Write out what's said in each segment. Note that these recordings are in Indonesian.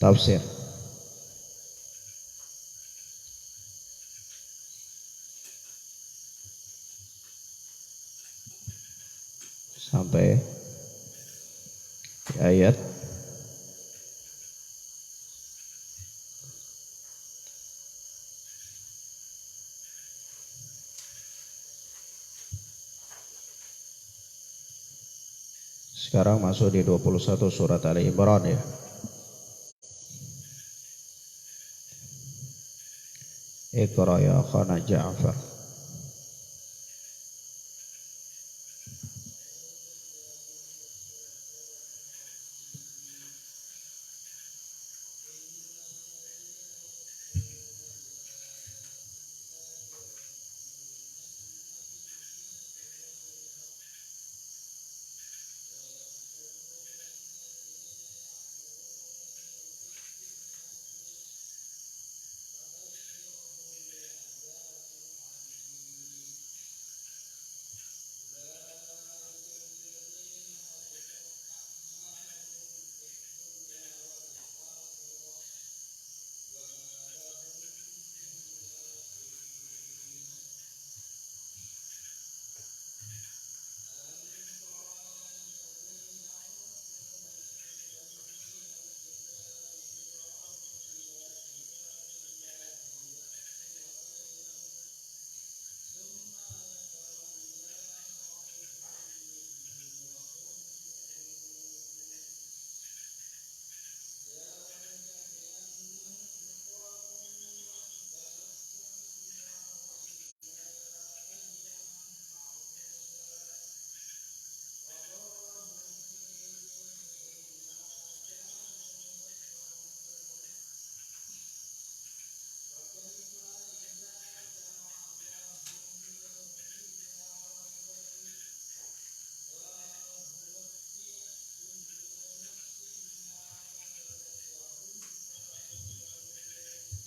tafsir. Sampai di ayat sekarang masuk di 21 surat Ali Imran ya. Iqra ya khana Ja'far.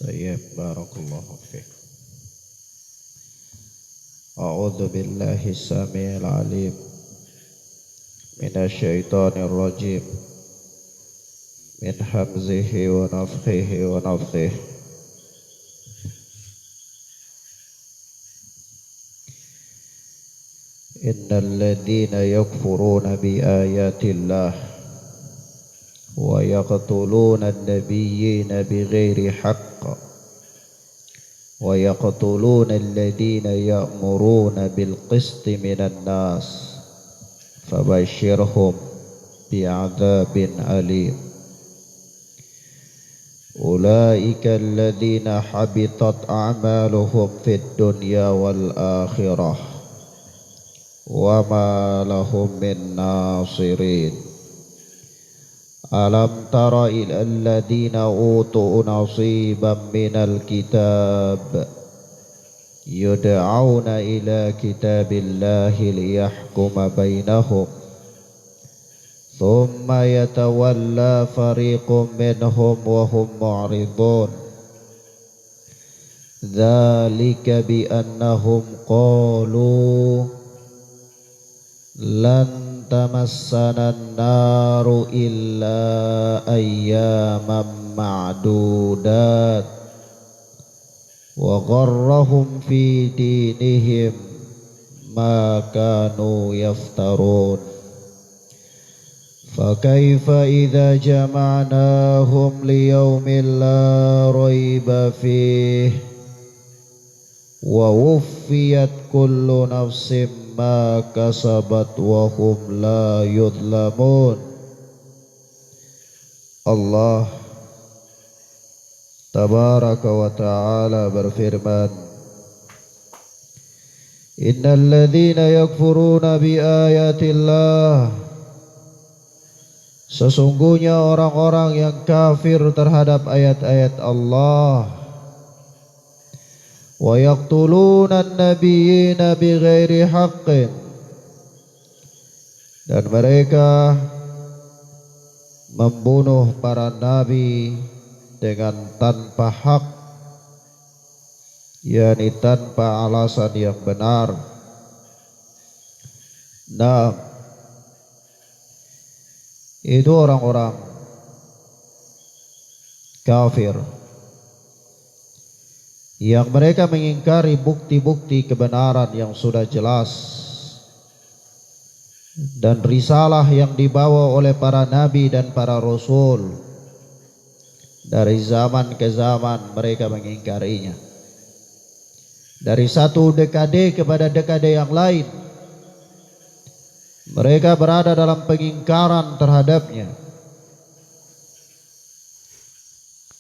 Tayyib, barakallahu fiik. A'udzu billahi samiil alim minasyaitonir rajim min hamzihi wa nafthihi wa nafthihi. Innal ladzina yakfuruna bi ayatillah wa yaqtuluna an-nabiyyina bighairi haqq wa yaqtuluna alladhina ya'muruna bil qisti minan nas fabashshirhum bi'adzabin alim. Ulaika alladhina habitat a'maluhum fid dunya wal akhirah wa ma lahum min nasirin. Alam tara ilal ladina utu nasiban minal kitab yud'auna ila kitabillahi liyahkuma bainahum thumma yatawalla fariqum minhum wa hum mu'ridun. Dzalika bi annahum qalu lan tamassana an-naru illa ayyaman ma'dudat wa gharrahum fi dinihim ma kanu yaftarun. Fakaifa idza jama'nahum liyaumin la raiba fihi wa wuffiyat kullu nafsin ma kasabat wa hum la yudlamun. Allah tabaraka wa ta'ala berfirman, innal ladzina yakfuruna bi ayatillah, sesungguhnya orang-orang yang kafir terhadap ayat-ayat Allah, wa yaqtuluna an-nabiyyina bighairi haqqin, dan mereka membunuh para nabi dengan tanpa hak, yakni tanpa alasan yang benar. Nah, itu orang-orang kafir, yang mereka mengingkari bukti-bukti kebenaran yang sudah jelas dan risalah yang dibawa oleh para nabi dan para rasul. Dari zaman ke zaman mereka mengingkarinya. Dari satu dekade kepada dekade yang lain mereka berada dalam pengingkaran terhadapnya.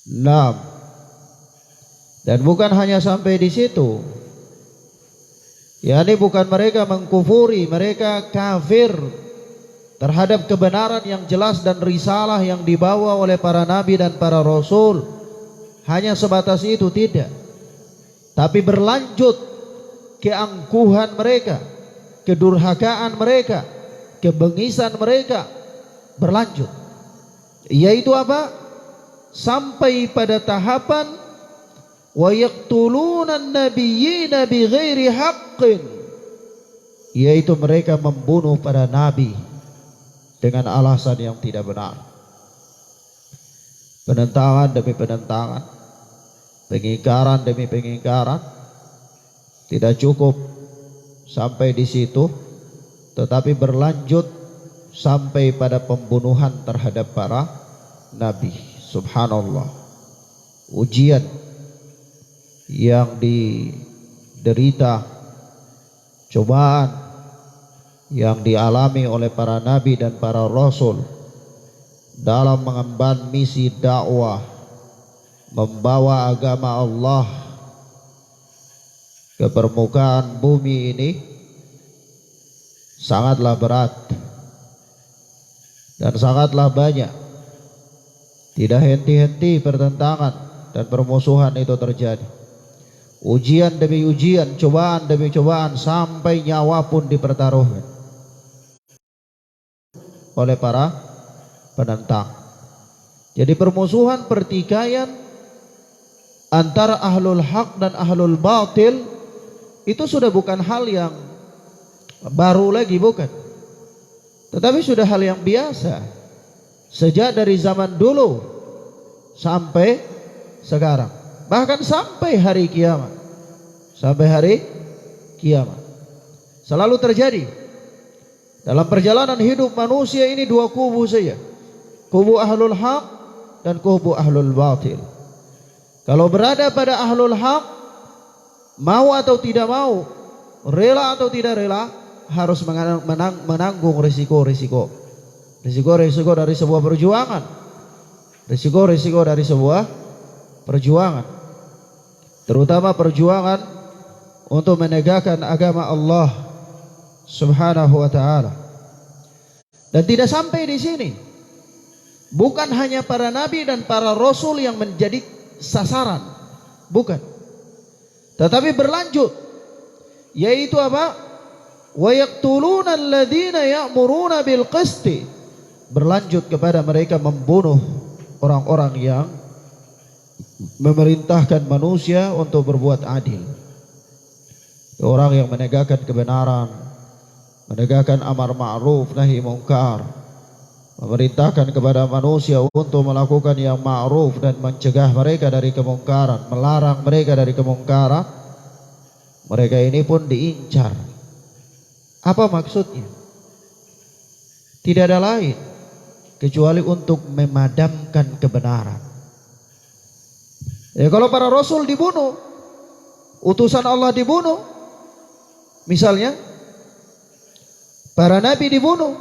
6. Dan bukan hanya sampai di situ, yakni bukan mereka mengkufuri, mereka kafir terhadap kebenaran yang jelas dan risalah yang dibawa oleh para nabi dan para rasul. Hanya sebatas itu tidak, tapi berlanjut keangkuhan mereka, kedurhakaan mereka, kebengisan mereka berlanjut. Yaitu apa? Sampai pada tahapan wa yaqtuluna an-nabiyyina bighairi haqqin, yaitu mereka membunuh para nabi dengan alasan yang tidak benar. Penentangan demi penentangan, pengingkaran demi pengingkaran. Tidak cukup sampai di situ, tetapi berlanjut sampai pada pembunuhan terhadap para nabi. Subhanallah. Ujian yang diderita, cobaan yang dialami oleh para nabi dan para rasul dalam mengemban misi dakwah, membawa agama Allah ke permukaan bumi ini sangatlah berat dan sangatlah banyak. Tidak henti-henti pertentangan dan permusuhan itu terjadi. Ujian demi ujian, cobaan demi cobaan, sampai nyawa pun dipertaruhkan oleh para penentang. Jadi permusuhan, pertikaian antara ahlul haq dan ahlul batil itu sudah bukan hal yang baru lagi, bukan, tetapi sudah hal yang biasa sejak dari zaman dulu sampai sekarang, bahkan sampai hari kiamat. Sampai hari kiamat selalu terjadi. Dalam perjalanan hidup manusia ini dua kubu saja, kubu ahlul haq dan kubu ahlul batil. Kalau berada pada ahlul haq, mau atau tidak mau, rela atau tidak rela, harus menanggung risiko-risiko dari sebuah perjuangan, risiko-risiko dari sebuah perjuangan, terutama perjuangan untuk menegakkan agama Allah Subhanahu wa ta'ala. Dan tidak sampai di sini. Bukan hanya para nabi dan para rasul yang menjadi sasaran, bukan, tetapi berlanjut, yaitu apa? Wa yaqtuluna alladhina ya'muruna bil qisti, berlanjut kepada mereka membunuh orang-orang yang memerintahkan manusia untuk berbuat adil. Orang yang menegakkan kebenaran, menegakkan amar ma'ruf nahi mungkar, memerintahkan kepada manusia untuk melakukan yang ma'ruf dan mencegah mereka dari kemungkaran, melarang mereka dari kemungkaran. Mereka ini pun diincar. Apa maksudnya? Tidak ada lain kecuali untuk memadamkan kebenaran. Ya, kalau para rasul dibunuh, utusan Allah dibunuh, misalnya para nabi dibunuh,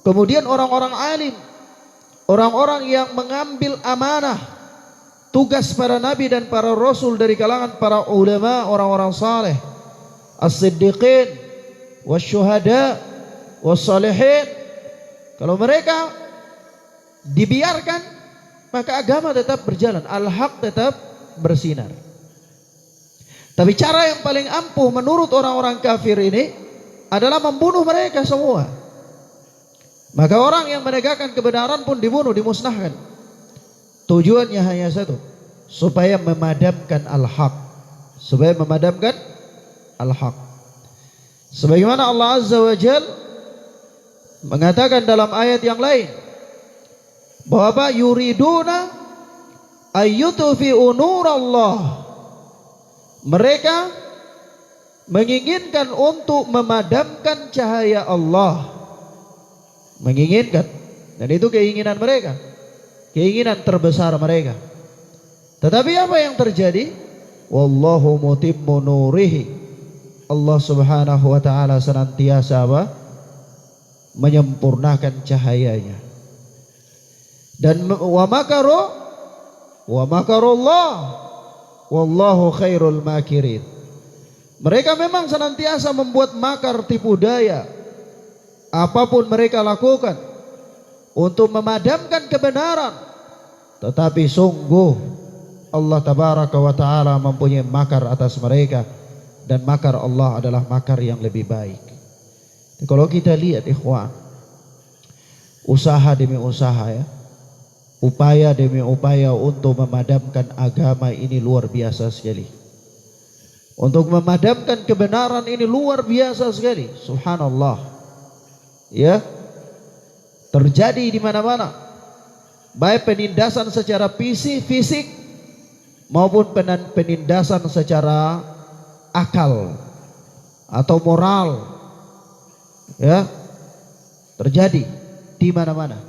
kemudian orang-orang alim, orang-orang yang mengambil amanah tugas para nabi dan para rasul dari kalangan para ulama, orang-orang saleh, as-siddiqin, wasyuhada, wassalihin, kalau mereka dibiarkan, maka agama tetap berjalan, al-haq tetap bersinar. Tapi cara yang paling ampuh menurut orang-orang kafir ini adalah membunuh mereka semua. Maka orang yang menegakkan kebenaran pun dibunuh, dimusnahkan. Tujuannya hanya satu, supaya memadamkan al-haq, supaya memadamkan al-haq. Sebagaimana Allah Azza wa Jalla mengatakan dalam ayat yang lain bahwa yuriduna ayyutfi'u nurallah. Mereka menginginkan untuk memadamkan cahaya Allah. Menginginkan. Dan itu keinginan mereka, keinginan terbesar mereka. Tetapi apa yang terjadi? Wallahu mutimmu nurihi. Allah subhanahu wa ta'ala senantiasa apa? Menyempurnakan cahayanya. Dan wa makarullah wallahu khairul makirin. Mereka memang senantiasa membuat makar tipu daya. Apapun mereka lakukan untuk memadamkan kebenaran, tetapi sungguh Allah tabaraka wa ta'ala mempunyai makar atas mereka. Dan makar Allah adalah makar yang lebih baik. Kalau kita lihat ikhwan, usaha demi usaha ya, upaya demi upaya untuk memadamkan agama ini luar biasa sekali. Untuk memadamkan kebenaran ini luar biasa sekali. Subhanallah. Ya, terjadi di mana-mana. Baik penindasan secara fisik maupun penindasan secara akal atau moral, ya, terjadi di mana-mana.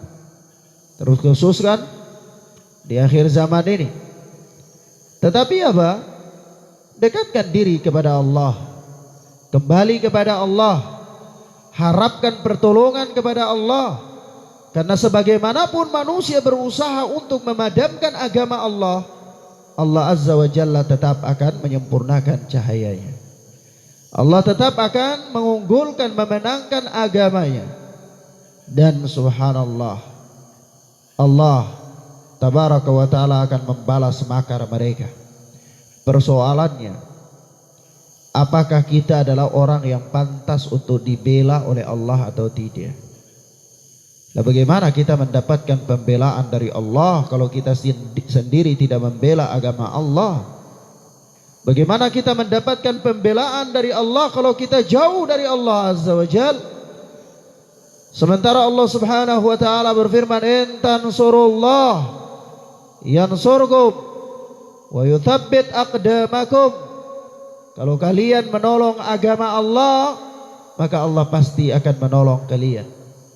Terus khususkan di akhir zaman ini. Tetapi apa? Dekatkan diri kepada Allah, kembali kepada Allah, harapkan pertolongan kepada Allah. Karena sebagaimanapun manusia berusaha untuk memadamkan agama Allah, Allah Azza wa Jalla tetap akan menyempurnakan cahayanya. Allah tetap akan mengunggulkan, memenangkan agamanya. Dan subhanallah, Allah tabaraka wa ta'ala akan membalas makar mereka. Persoalannya, apakah kita adalah orang yang pantas untuk dibela oleh Allah atau tidak? Nah, bagaimana kita mendapatkan pembelaan dari Allah kalau kita sendiri tidak membela agama Allah? Bagaimana kita mendapatkan pembelaan dari Allah kalau kita jauh dari Allah Azza wa Jalla? Sementara Allah subhanahu wa ta'ala berfirman, in tansurullah yansurkum wa yuthabbit aqdamakum. Kalau kalian menolong agama Allah, maka Allah pasti akan menolong kalian.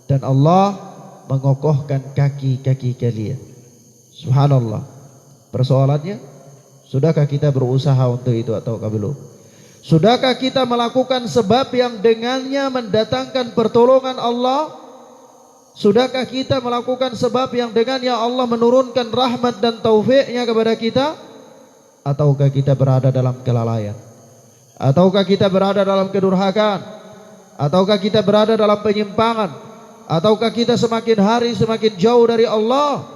Dan Allah mengokohkan kaki-kaki kalian. Subhanallah. Persoalannya, sudahkah kita berusaha untuk itu ataukah belum? Sudahkah kita melakukan sebab yang dengannya mendatangkan pertolongan Allah? Sudahkah kita melakukan sebab yang dengannya Allah menurunkan rahmat dan taufiknya kepada kita? Ataukah kita berada dalam kelalaian? Ataukah kita berada dalam kedurhakaan? Ataukah kita berada dalam penyimpangan? Ataukah kita semakin hari semakin jauh dari Allah?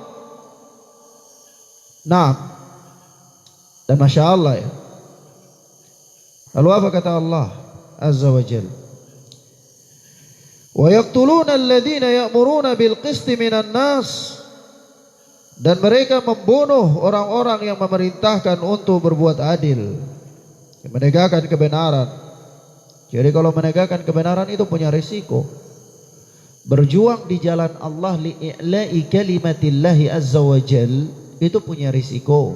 Nah, dan Masya Allah ya. Lalu apa kata Allah Azza wa Jalla? Wa yaqtuluna alladhina ya'muruna bil qisti minan nas. Dan mereka membunuh orang-orang yang memerintahkan untuk berbuat adil, menegakkan kebenaran. Jadi kalau menegakkan kebenaran itu punya risiko. Berjuang di jalan Allah li'i'la'i kalimatillahi azza wa jal itu punya risiko.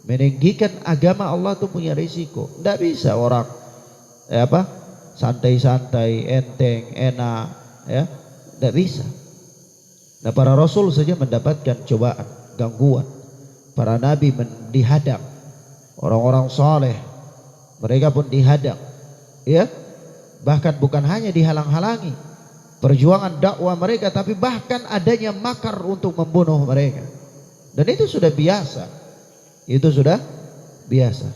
Meninggikan agama Allah itu punya risiko. Tidak bisa orang santai-santai, enteng, enak, ya, tidak bisa. Nah, para rasul saja mendapatkan cobaan, gangguan. Para nabi dihadang, orang-orang saleh mereka pun dihadang, ya. Bahkan bukan hanya dihalang-halangi perjuangan dakwah mereka, tapi bahkan adanya makar untuk membunuh mereka. Dan itu sudah biasa. Itu sudah biasa.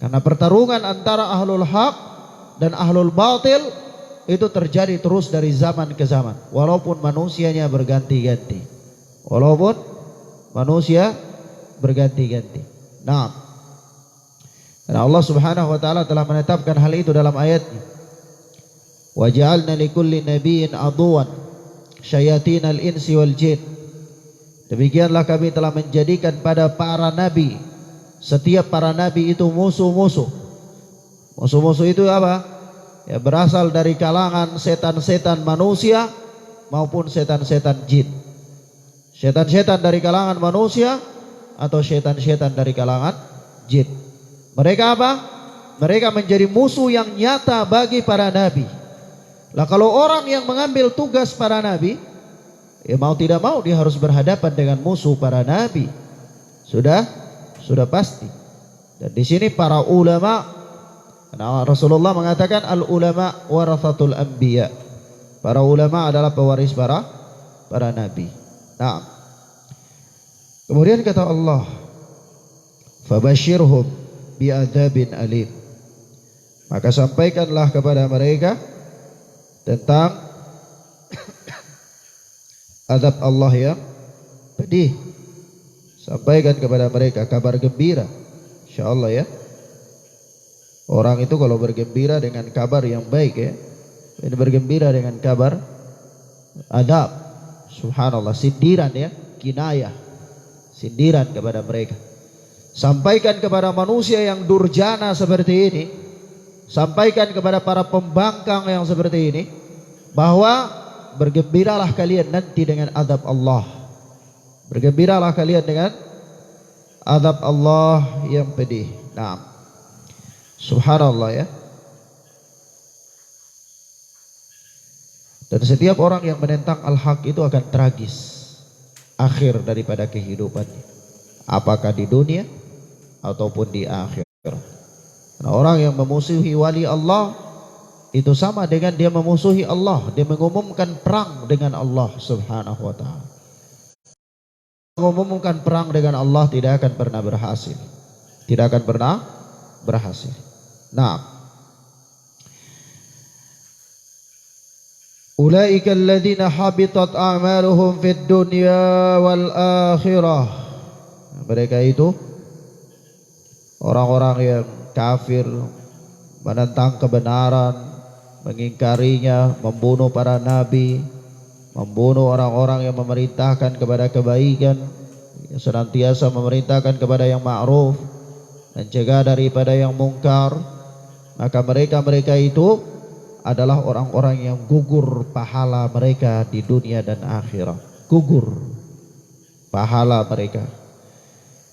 Karena pertarungan antara ahlul haq dan ahlul batil itu terjadi terus dari zaman ke zaman, walaupun manusianya berganti-ganti. Walaupun manusia berganti-ganti. Nah, karena Allah Subhanahu wa taala telah menetapkan hal itu dalam ayatnya. Wa ja'alna likulli nabiyyin aduwan syayatinal insi wal jin. Demikianlah kami telah menjadikan pada para nabi, setiap para nabi itu musuh-musuh. Musuh-musuh itu apa? Ya, berasal dari kalangan setan-setan manusia maupun setan-setan jin. Setan-setan dari kalangan manusia atau syaitan-syaitan dari kalangan jin. Mereka apa? Mereka menjadi musuh yang nyata bagi para nabi. Lah kalau orang yang mengambil tugas para nabi, ya mau tidak mau dia harus berhadapan dengan musuh para nabi. Sudah pasti. Dan di sini para ulama, karena Rasulullah mengatakan al ulama warathatul anbiya. Para ulama adalah pewaris para nabi. Nah, kemudian kata Allah, fabashirhum bi'adzabin alim. Maka sampaikanlah kepada mereka tentang azab Allah yang pedih. Sampaikan kepada mereka kabar gembira. Insyaallah ya. Orang itu kalau bergembira dengan kabar yang baik ya, ini bergembira dengan kabar adab. Subhanallah, sindiran ya, kinayah. Sindiran kepada mereka. Sampaikan kepada manusia yang durjana seperti ini, sampaikan kepada para pembangkang yang seperti ini, bahwa bergembiralah kalian nanti dengan azab Allah. Bergembiralah kalian dengan azab Allah yang pedih. Nah, subhanallah ya. Dan setiap orang yang menentang al-haq itu akan tragis akhir daripada kehidupannya, apakah di dunia ataupun di akhir. Nah, orang yang memusuhi wali Allah itu sama dengan dia memusuhi Allah. Dia mengumumkan perang dengan Allah subhanahu wa ta'ala. Mengumumkan perang dengan Allah tidak akan pernah berhasil. Tidak akan pernah berhasil. Nah, ulaika alladzina habitat a'maluhum fid dunya wal akhirah. Mereka itu orang-orang yang kafir, menentang kebenaran, mengingkarinya, membunuh para nabi, membunuh orang-orang yang memerintahkan kepada kebaikan, yang senantiasa memerintahkan kepada yang ma'ruf dan cegah daripada yang mungkar. Maka mereka itu adalah orang-orang yang gugur pahala mereka di dunia dan akhirat. Gugur pahala mereka.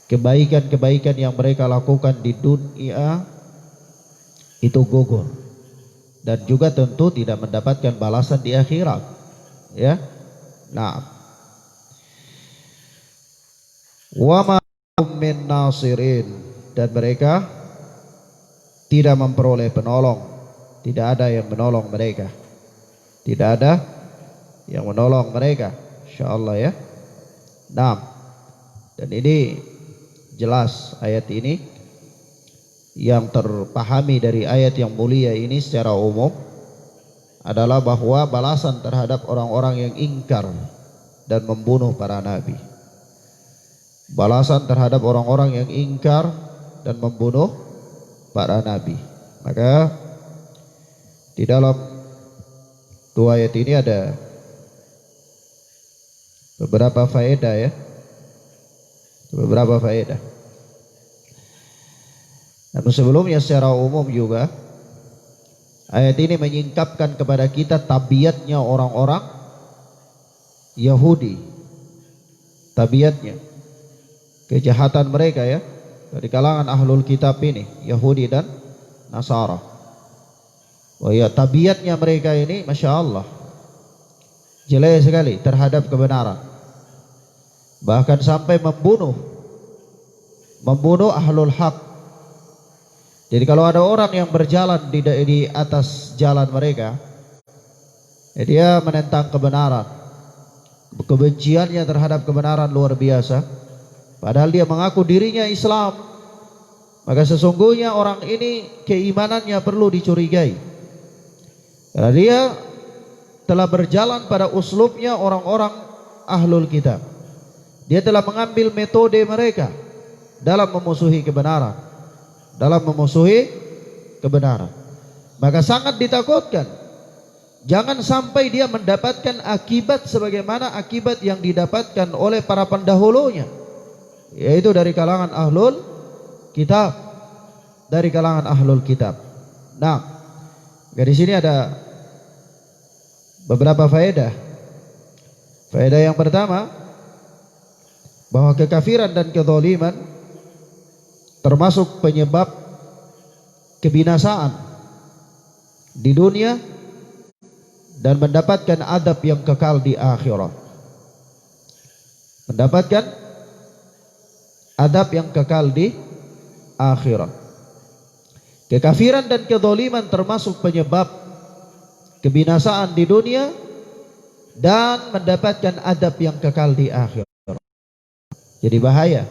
Kebaikan-kebaikan yang mereka lakukan di dunia itu gugur, dan juga tentu tidak mendapatkan balasan di akhirat. Ya. Nah, wa ma min nasirin, dan mereka tidak memperoleh penolong. Tidak ada yang menolong mereka. Tidak ada yang menolong mereka. Insyaallah ya. Nah, dan ini jelas ayat ini yang terpahami dari ayat yang mulia ini secara umum adalah bahwa balasan terhadap orang-orang yang ingkar dan membunuh para nabi. Balasan terhadap orang-orang yang ingkar dan membunuh para nabi. Maka di dalam dua ayat ini ada beberapa faedah ya. Beberapa faedah. Namun sebelumnya secara umum juga ayat ini menyingkapkan kepada kita tabiatnya orang-orang Yahudi. Tabiatnya, kejahatan mereka ya, dari kalangan ahlul kitab ini, Yahudi dan Nasara. Oh ya, tabiatnya mereka ini Masya Allah jelek sekali terhadap kebenaran. Bahkan sampai membunuh ahlul haq. Jadi kalau ada orang yang berjalan di atas jalan mereka, ya dia menentang kebenaran, kebenciannya terhadap kebenaran luar biasa, padahal dia mengaku dirinya Islam, maka sesungguhnya orang ini keimanannya perlu dicurigai, karena dia telah berjalan pada uslubnya orang-orang ahlul kitab. Dia telah mengambil metode mereka dalam memusuhi kebenaran, Maka sangat ditakutkan jangan sampai dia mendapatkan akibat sebagaimana akibat yang didapatkan oleh para pendahulunya, yaitu dari kalangan ahlul kitab. Nah, di sini ada beberapa faedah. Faedah yang pertama, bahwa kekafiran dan kezaliman termasuk penyebab kebinasaan di dunia dan mendapatkan adab yang kekal di akhirat. Mendapatkan adab yang kekal di akhirat. Kekafiran dan kezaliman termasuk penyebab kebinasaan di dunia dan mendapatkan adab yang kekal di akhirat. Jadi bahaya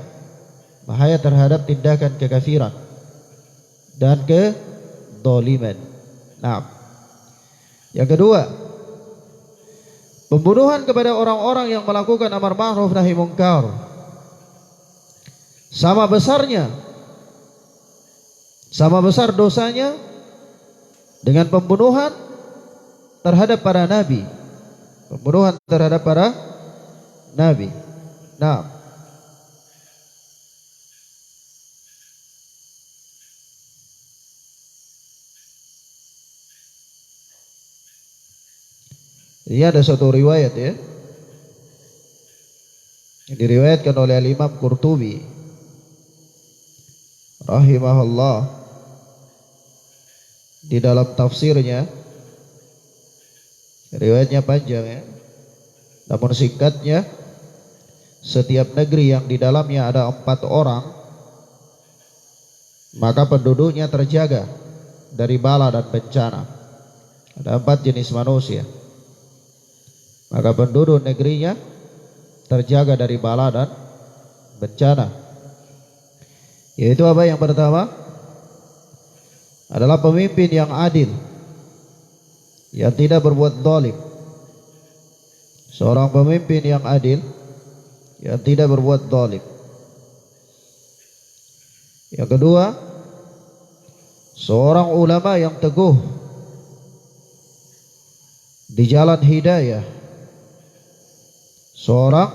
terhadap tindakan kekafiran dan kezaliman. Nah, yang kedua, pembunuhan kepada orang-orang yang melakukan amar ma'ruf nahi munkar sama besar dosanya dengan pembunuhan terhadap para nabi. Pembunuhan terhadap para nabi. Nah, ini ada satu riwayat ya, yang diriwayatkan oleh Imam Qurtubi rahimahullah di dalam tafsirnya. Riwayatnya panjang ya, namun singkatnya, setiap negeri yang di dalamnya ada 4 orang, maka penduduknya terjaga dari bala dan bencana. Ada 4 jenis manusia, maka penduduk negerinya terjaga dari bala dan bencana. Yaitu apa? Yang pertama adalah pemimpin yang adil, yang tidak berbuat zalim. Seorang pemimpin yang adil, yang tidak berbuat zalim. Yang kedua, seorang ulama yang teguh di jalan hidayah. Seorang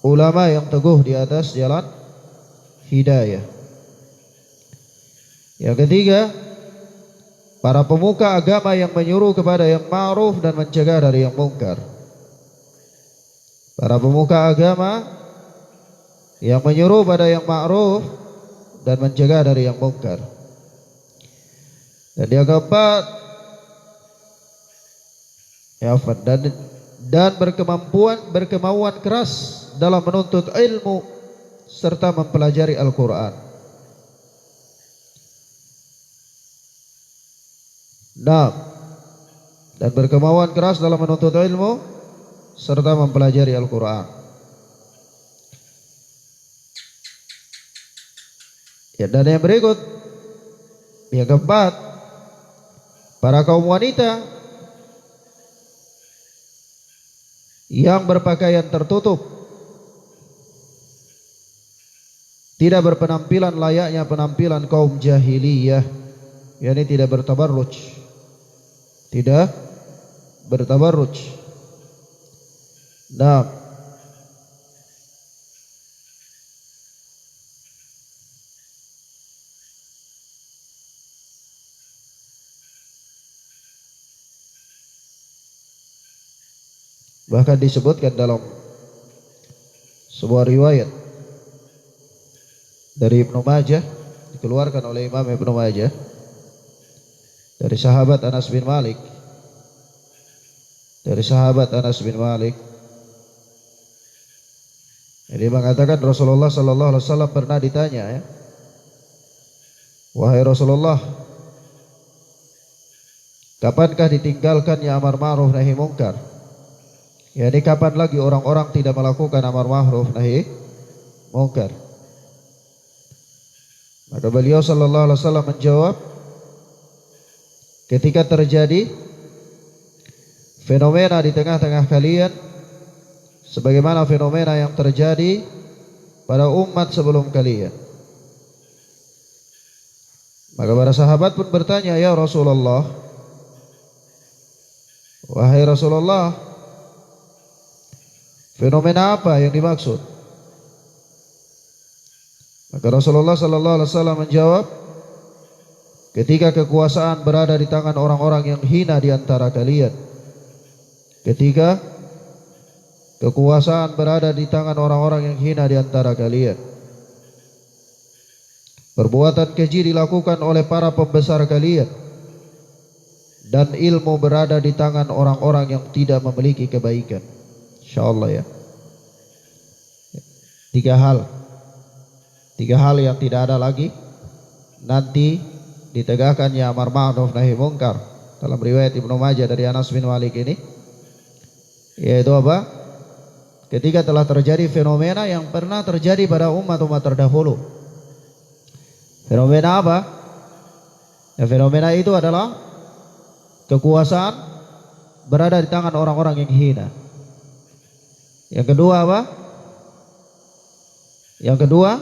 ulama yang teguh di atas jalan hidayah. Yang ketiga, para pemuka agama yang menyuruh kepada yang ma'ruf dan mencegah dari yang mungkar. Para pemuka agama yang menyuruh pada yang ma'ruf dan mencegah dari yang mungkar. Dan yang keempat, dan berkemauan keras dalam menuntut ilmu serta mempelajari Al-Quran. Nah, dan berkemauan keras dalam menuntut ilmu serta mempelajari Al-Quran. Ya, dan yang berikut, yang keempat, para kaum wanita yang berpakaian tertutup, tidak berpenampilan layaknya penampilan kaum jahiliyah, yakni tidak bertabarruj. Tidak bertabarruj. Nah, bahkan disebutkan dalam sebuah riwayat dari Ibnu Majah, dikeluarkan oleh Imam Ibnu Majah dari sahabat Anas bin Malik. Dari sahabat Anas bin Malik, jadi mengatakan Rasulullah sallallahu alaihi wasallam pernah ditanya ya, wahai Rasulullah, kapankah ditinggalkannya amar ma'ruf nahi munkar? Yani kapan lagi orang-orang tidak melakukan amar ma'ruf nahi munkar? Maka beliau sallallahu alaihi wasallam menjawab, ketika terjadi fenomena di tengah-tengah kalian sebagaimana fenomena yang terjadi pada umat sebelum kalian. Maka para sahabat pun bertanya, ya Rasulullah, wahai Rasulullah, fenomena apa yang dimaksud? Maka Rasulullah sallallahu alaihi wasallam menjawab, ketika kekuasaan berada di tangan orang-orang yang hina di antara kalian, ketika Kekuasaan berada di tangan orang-orang yang hina di antara kalian. Perbuatan keji dilakukan oleh para pembesar kalian. Dan ilmu berada di tangan orang-orang yang tidak memiliki kebaikan. InsyaAllah ya. Tiga hal yang tidak ada lagi nanti ditegakkannya amar ma'ruf nahi munkar dalam riwayat Ibnu Majah dari Anas bin Malik ini, yaitu apa? Ketika telah terjadi fenomena yang pernah terjadi pada umat-umat terdahulu. Fenomena apa? Ya, fenomena itu adalah kekuasaan berada di tangan orang-orang yang hina. Yang kedua apa? Yang kedua,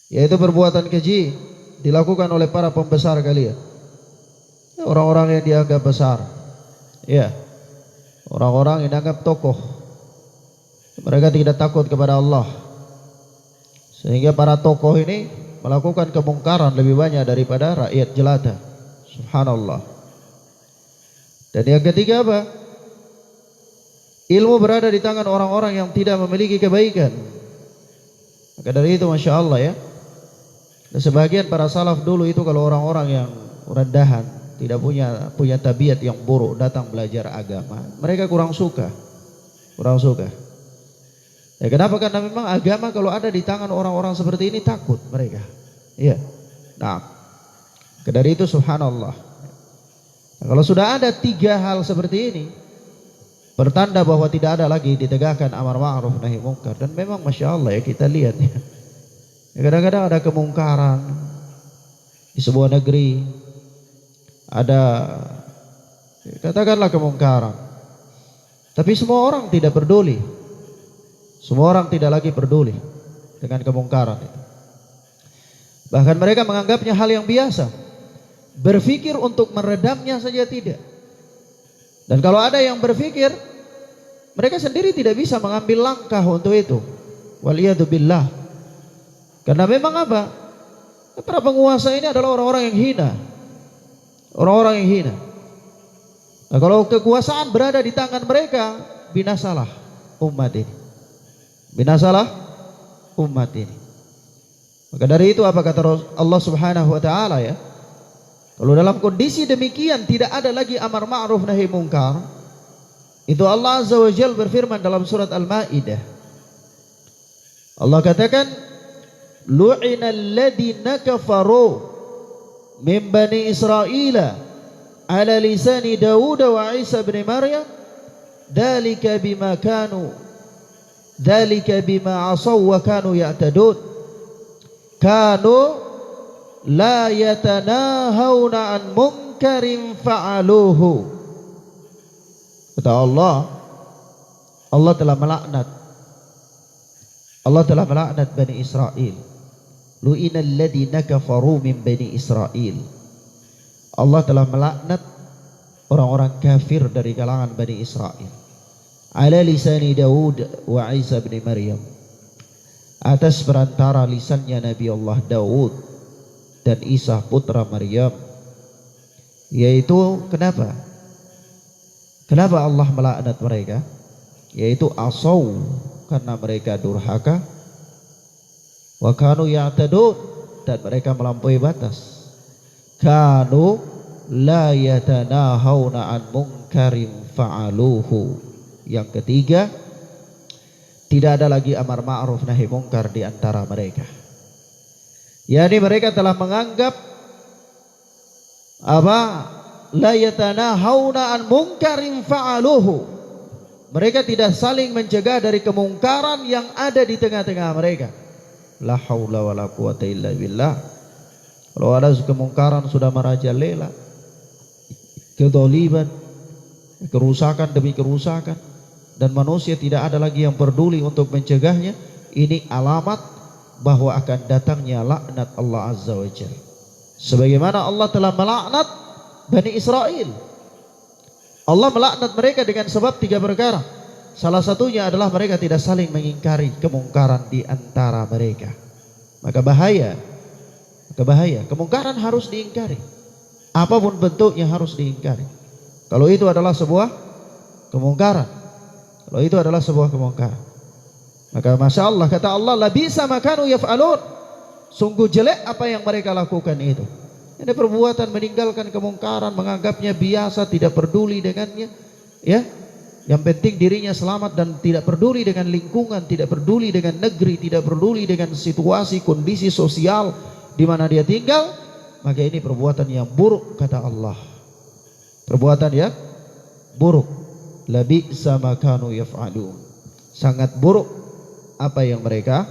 yaitu perbuatan keji dilakukan oleh para pembesar kalian, orang-orang yang dianggap besar, ya, orang-orang yang dianggap tokoh. Mereka tidak takut kepada Allah, sehingga para tokoh ini melakukan kemungkaran lebih banyak daripada rakyat jelata. Subhanallah. Dan yang ketiga apa? Ilmu berada di tangan orang-orang yang tidak memiliki kebaikan. Maka dari itu Masya Allah ya, dan sebagian para salaf dulu itu kalau orang-orang yang rendahan, tidak punya tabiat yang buruk, datang belajar agama, mereka kurang suka. Ya, kenapa? Karena memang agama kalau ada di tangan orang-orang seperti ini takut mereka. Iya. Nah, dari itu subhanallah. Nah, kalau sudah ada tiga hal seperti ini, pertanda bahwa tidak ada lagi ditegakkan amar ma'ruf nahi munkar. Dan memang Masya Allah ya, kita lihat ya, kadang-kadang ada kemungkaran di sebuah negeri, ada katakanlah kemungkaran, tapi semua orang tidak peduli, semua orang tidak lagi peduli dengan kemungkaran itu. Bahkan mereka menganggapnya hal yang biasa, berpikir untuk meredamnya saja tidak. Dan kalau ada yang berpikir, mereka sendiri tidak bisa mengambil langkah untuk itu. Waliyadzubillah. Karena memang apa? Para penguasa ini adalah orang-orang yang hina. Orang-orang yang hina. Nah, kalau kekuasaan berada di tangan mereka, binasalah umat ini. Binasalah umat ini. Maka dari itu apa kata Allah Subhanahu wa taala ya? Kalau dalam kondisi demikian tidak ada lagi amar ma'ruf nahi munkar, itu Allah Azza wa Jalla berfirman dalam surat Al-Maidah. Allah katakan, lu'inal ladina kafaru min bani Israila ala lisani Dawud wa Isa bin Maryam dzalika bima asaw wa kanu ya'tadun kanu la yatanahawna an munkarin fa'aluhu. Kata Allah, Allah telah melaknat Bani Israel. Lu'inal ladina kafaru min Bani Israel. Allah telah melaknat orang-orang kafir dari kalangan Bani Israel. Ala lisani Daud wa Isa bin Maryam, atas perantara lisannya Nabi Allah Daud dan Isa putra Maryam. Yaitu kenapa? Kenapa Allah melaknat mereka? Yaitu asaw, karena mereka durhaka, wa kanu ya'tadun, dan mereka melampaui batas. Kanu la yatanahawna an munkarin fa'aluhu. Yang ketiga, tidak ada lagi amar ma'ruf nahi munkar di antara mereka. Yani mereka telah menganggap apa? La yatanahawna an munkarin fa'aluhu. Mereka tidak saling mencegah dari kemungkaran yang ada di tengah-tengah mereka. La haula wala quwata illa billah. Kalau ada kemungkaran sudah merajalela, kedzaliman, kerusakan demi kerusakan, dan manusia tidak ada lagi yang peduli untuk mencegahnya, ini alamat bahwa akan datangnya laknat Allah Azza wa Jalla. Sebagaimana Allah telah melaknat Bani Israel. Allah melaknat mereka dengan sebab tiga perkara. Salah satunya adalah mereka tidak saling mengingkari kemungkaran di antara mereka. Maka bahaya. Kemungkaran harus diingkari. Apapun bentuknya harus diingkari. Kalau itu adalah sebuah kemungkaran. Kalau itu adalah sebuah kemungkaran. Maka Masya Allah, kata Allah, labisa ma kanu yaf'alun. Sungguh jelek apa yang mereka lakukan itu. Ini perbuatan meninggalkan kemungkaran, menganggapnya biasa, tidak peduli dengannya, ya. Yang penting dirinya selamat dan tidak peduli dengan lingkungan, tidak peduli dengan negeri, tidak peduli dengan situasi, kondisi sosial di mana dia tinggal. Maka ini perbuatan yang buruk, kata Allah. Perbuatan yang buruk. Labisa ma kanu yaf'alun. Sangat buruk apa yang mereka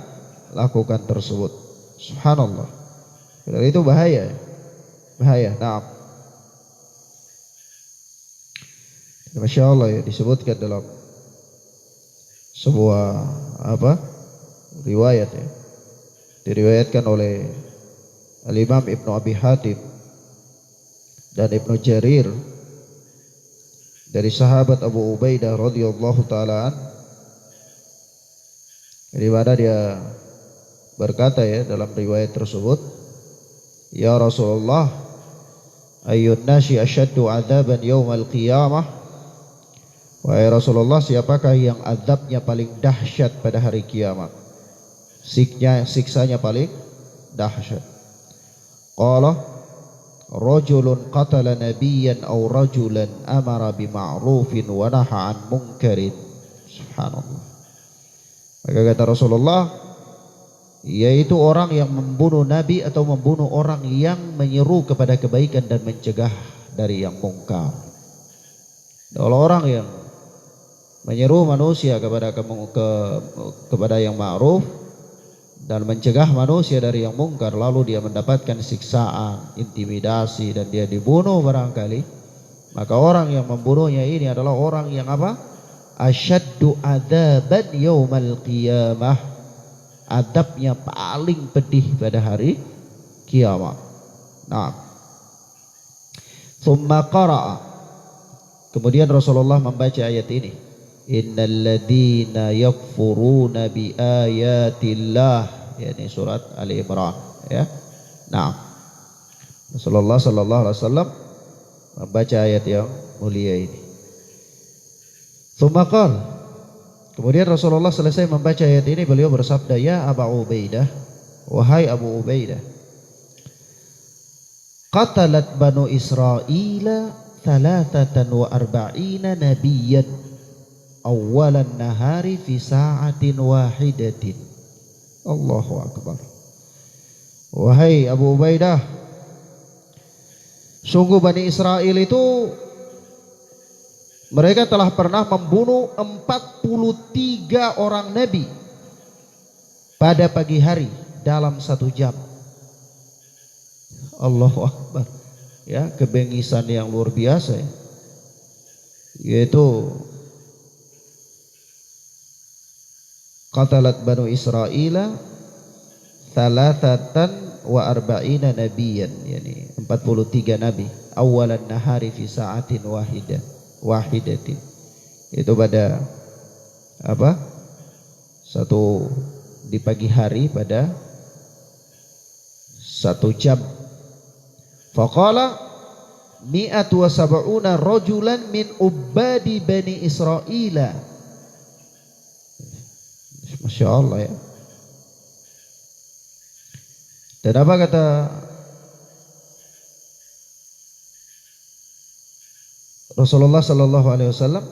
lakukan tersebut. Subhanallah. Itu bahaya. Bahaya. Naam. Masya Allah, ya, disebutkan dalam sebuah riwayat, ya, diriwayatkan oleh Al-Imam Ibnu Abi Hatim dan Ibnu Jarir dari sahabat Abu Ubaidah radhiyallahu taala di mana dia berkata, ya, dalam riwayat tersebut, ya Rasulullah, ayyun nasi asyaddu adzaban yaumal qiyamah. Wahai Rasulullah, siapakah yang azabnya paling dahsyat pada hari kiamat? Siksanya paling dahsyat. Qala rajulun qatala nabiyyan aw rajulan amara bima'rufin wa naha 'an munkarin. Subhanallah. Maka kata Rasulullah, yaitu orang yang membunuh nabi atau membunuh orang yang menyeru kepada kebaikan dan mencegah dari yang mungkar. Kalau orang yang menyeru manusia kepada yang ma'ruf dan mencegah manusia dari yang mungkar, lalu dia mendapatkan siksaan, intimidasi, dan dia dibunuh barangkali, maka orang yang membunuhnya ini adalah orang yang apa? Asyaddu adzaban yaumal qiyamah. Adabnya paling pedih pada hari kiamat. Nah, thumma qara'a. Kemudian Rasulullah membaca ayat ini. Innal ladzina yakfuruna bi ayatillah, yakni surat Ali Imran, ya. Nah, Rasulullah sallallahu alaihi wasallam membaca ayat yang mulia ini. Tsumma qala, kemudian Rasulullah selesai membaca ayat ini, beliau bersabda, ya Abu Ubaidah, wahai Abu Ubaidah, qatalat banu Israila 43 nabiyyan awalan nahari fi sa'atin wahidatin. Allahu akbar. Wahai Abu Ubaidah, sungguh Bani Israel itu mereka telah pernah membunuh 43 orang nabi pada pagi hari dalam 1 jam. Allahu akbar. Ya, kebengisan yang luar biasa, ya. Yaitu qatalat banu Israila 43 nabiyan, yani 43 nabi, awalan nahari fi sa'atin wahidatin. Itu pada apa? Satu di pagi hari pada 1 jam. Faqala mi'atu wa sab'una rajulan min ubadi bani Israila. Masya Allah, ya. Dan apa kata Rasulullah sallallahu alaihi wasallam?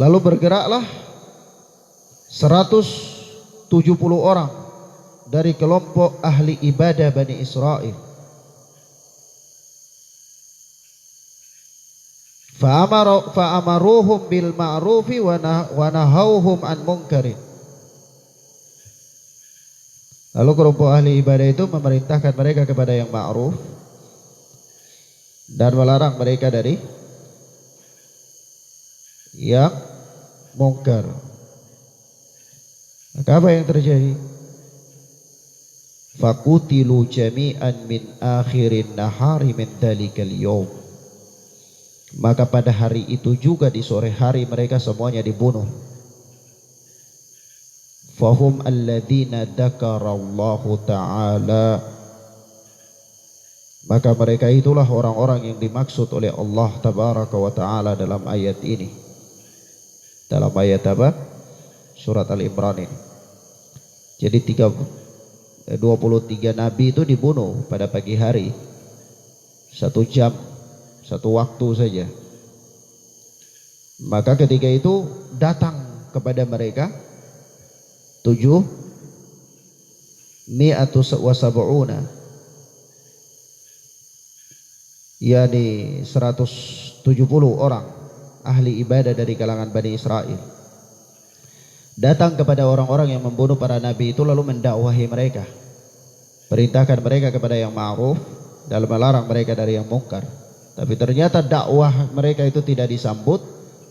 Lalu bergeraklah 170 orang dari kelompok ahli ibadah Bani Israel. Fa'amaruhum bil ma'rufi wa nahauhum an munkarin. Lalu kelompok ahli ibadah itu memerintahkan mereka kepada yang ma'ruf dan melarang mereka dari yang mungkar. Maka apa yang terjadi? Faqutilu jami'an min akhirin nahari min dalikal yawm. Maka pada hari itu juga di sore hari mereka semuanya dibunuh. Fahum alladzina dzakarallahu ta'ala Maka mereka itulah orang-orang yang dimaksud oleh Allah Tabaraka wa Ta'ala dalam ayat ini. Dalam ayat apa? Surat Al-Imran ini. Jadi 23 nabi itu dibunuh pada pagi hari. 1 jam, 1 waktu saja. Maka ketika itu datang kepada mereka 700 yakni 170 orang ahli ibadah dari kalangan Bani Israel datang kepada orang-orang yang membunuh para nabi itu, lalu mendakwahi mereka, perintahkan mereka kepada yang ma'ruf dan melarang mereka dari yang mungkar. Tapi ternyata dakwah mereka itu tidak disambut,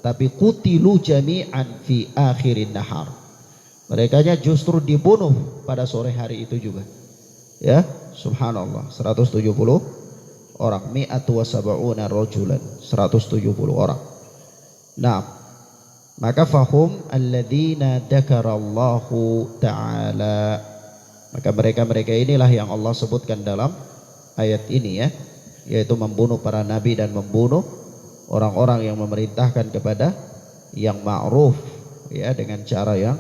tapi qutilu jami'an fi akhirin nahar. Merekanya justru dibunuh pada sore hari itu juga. Ya, subhanallah, 170 orang, mi'atu wa sab'una rajulan, 170 orang. Nah, maka fahum alladzina dzakarallahu ta'ala, maka mereka inilah yang Allah sebutkan dalam ayat ini ya, yaitu membunuh para nabi dan membunuh orang-orang yang memerintahkan kepada yang ma'ruf ya, dengan cara yang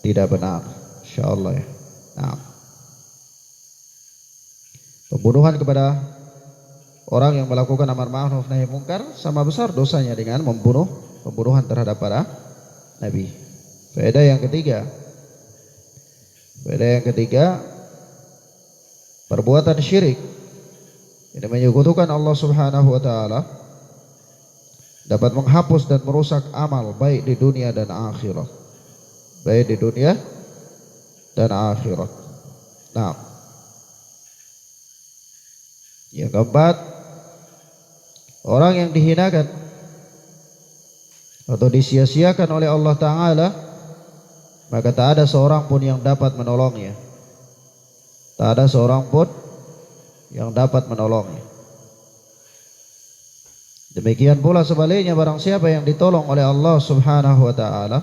tidak benar, insyaallah ya. Nah, pembunuhan kepada orang yang melakukan amar ma'ruf nahi mungkar sama besar dosanya dengan pembunuhan terhadap para nabi. Faedah yang ketiga, perbuatan syirik ini menyekutukan Allah Subhanahu wa taala dapat menghapus dan merusak amal baik di dunia dan akhirat. Nah, yang keempat, orang yang dihinakan atau disia-siakan oleh Allah Ta'ala, maka tak ada seorang pun yang dapat menolongnya. Demikian pula sebaliknya, barang siapa yang ditolong oleh Allah Subhanahu wa Ta'ala,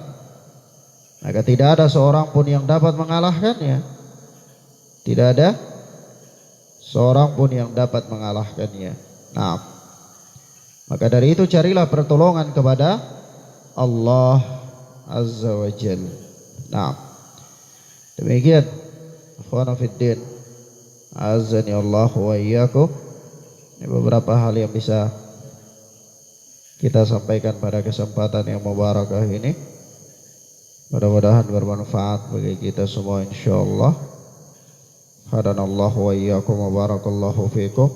maka tidak ada seorang pun yang dapat mengalahkannya. Nah, maka dari itu carilah pertolongan kepada Allah Azza wa Jalla. Nah, demikian ikhwana fiddin, azani Allah wa iyyakum. Ini beberapa hal yang bisa kita sampaikan pada kesempatan yang mubarakah ini. Mudah-mudahan bermanfaat bagi kita semua insyaallah. Hadanallahu wa iyyakum wa barakallahu fikum.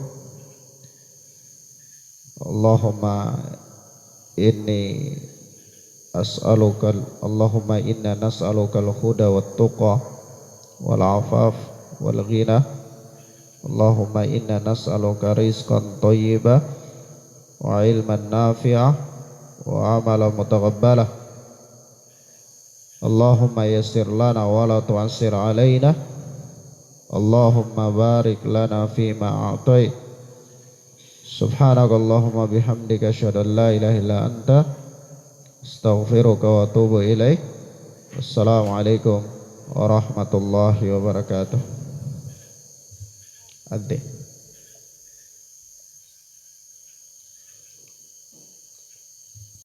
Allahumma inna nas'aluka al-huda wat-tuqa wal-'afaf wal-ghina. Allahumma inna nas'aluka rizqan thayyiban wa ilman nafi'ah wa amalan mutaqabbalah. Allahumma yassir lana wa la tu'assir alaina. Allahumma barik lana fima a'tait. Subhanakallahumma bihamdika asyhadu an la ilaha illa anta astaghfiruka wa atubu ilaik. Wassalamualaikum warahmatullahi wabarakatuh. Adze.